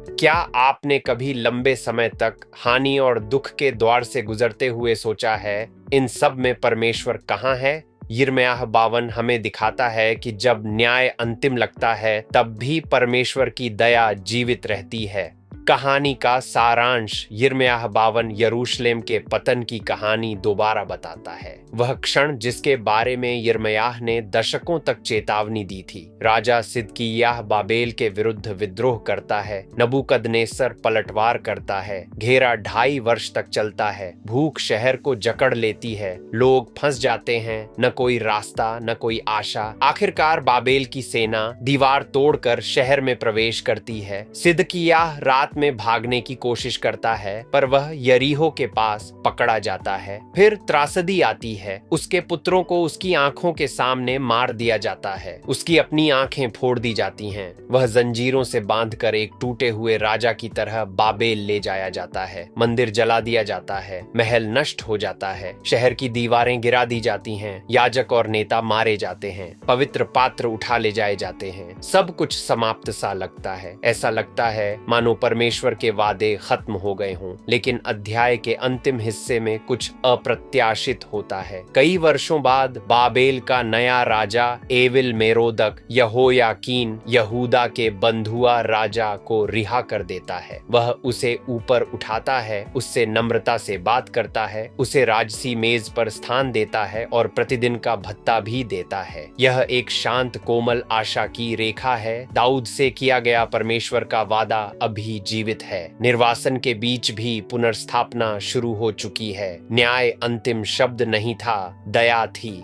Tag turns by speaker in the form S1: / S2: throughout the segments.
S1: क्या आपने कभी लंबे समय तक हानि और दुख के द्वार से गुजरते हुए सोचा है, इन सब में परमेश्वर कहाँ है? यिर्मयाह 52 हमें दिखाता है कि जब न्याय अंतिम लगता है, तब भी परमेश्वर की दया जीवित रहती है। कहानी का सारांश यिर्मयाह 52 यरूशलेम के पतन की कहानी दोबारा बताता है। वह क्षण जिसके बारे में यिर्मयाह ने दशकों तक चेतावनी दी थी। राजा सिदकिय्याह बाबेल के विरुद्ध विद्रोह करता है, नबूकदनेस्सर पलटवार करता है, घेरा 2.5 वर्ष तक चलता है, भूख शहर को जकड़ लेती है, लोग फंस जाते हैं, न कोई रास्ता न कोई आशा। आखिरकार बाबेल की सेना दीवार तोड़कर शहर में प्रवेश करती है। सिदकिय्याह रात में भागने की कोशिश करता है, पर वह यरीहो के पास पकड़ा जाता है। फिर त्रासदी आती है, उसके पुत्रों को उसकी आंखों के सामने मार दिया जाता है, उसकी अपनी आंखें फोड़ दी जाती हैं। वह जंजीरों से बांधकर एक टूटे हुए राजा की तरह बाबेल ले जाया जाता है। मंदिर जला दिया जाता है, महल नष्ट हो जाता है, शहर की दीवारें गिरा दी जाती हैं, याजक और नेता मारे जाते हैं, पवित्र पात्र उठा ले जाए जाते हैं। सब कुछ समाप्त सा लगता है। ऐसा लगता है मानो परमेश्वर के वादे खत्म हो गए हों। लेकिन अध्याय के अंतिम हिस्से में कुछ अप्रत्याशित होता है। कई वर्षों बाद बाबेल का नया राजा एविल मेरोदक यहोयाकीन यहूदा के बंधुआ राजा को रिहा कर देता है। वह उसे ऊपर उठाता है, उससे नम्रता से बात करता है, उसे राजसी मेज पर स्थान देता है और प्रतिदिन का भत्ता भी देता है। यह एक शांत कोमल आशा की रेखा है। दाऊद से किया गया परमेश्वर का वादा अभी जीवित है। निर्वासन के बीच भी पुनर्स्थापना शुरू हो चुकी है। न्याय अंतिम शब्द नहीं था, दया थी।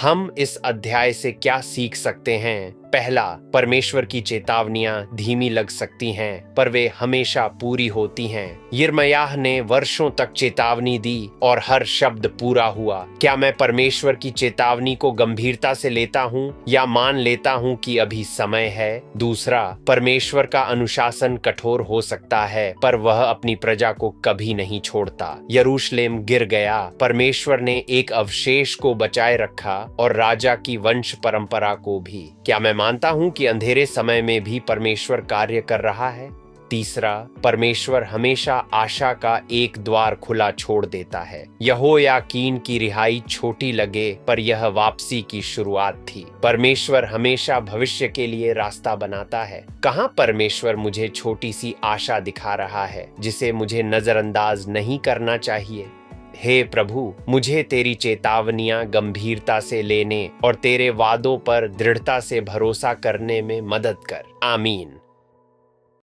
S1: हम इस अध्याय से क्या सीख सकते हैं? पहला, परमेश्वर की चेतावनियां धीमी लग सकती हैं, पर वे हमेशा पूरी होती हैं। यिर्मयाह ने वर्षों तक चेतावनी दी और हर शब्द पूरा हुआ। क्या मैं परमेश्वर की चेतावनी को गंभीरता से लेता हूँ या मान लेता हूँ कि अभी समय है? दूसरा, परमेश्वर का अनुशासन कठोर हो सकता है, पर वह अपनी प्रजा को कभी नहीं छोड़ता। यरूशलेम गिर गया, परमेश्वर ने एक अवशेष को बचाए रखा और राजा की वंश परंपरा को भी। क्या मैं मानता हूं कि अंधेरे समय में भी परमेश्वर कार्य कर रहा है? तीसरा, परमेश्वर हमेशा आशा का एक द्वार खुला छोड़ देता है। यहोयाकीन की रिहाई छोटी लगे, पर यह वापसी की शुरुआत थी। परमेश्वर हमेशा भविष्य के लिए रास्ता बनाता है। कहां परमेश्वर मुझे छोटी सी आशा दिखा रहा है, जिसे मुझे नजरअंदाज नहीं करना चाहिए? हे प्रभु, मुझे तेरी चेतावनियां गंभीरता से लेने और तेरे वादों पर दृढ़ता से भरोसा करने में मदद कर। आमीन।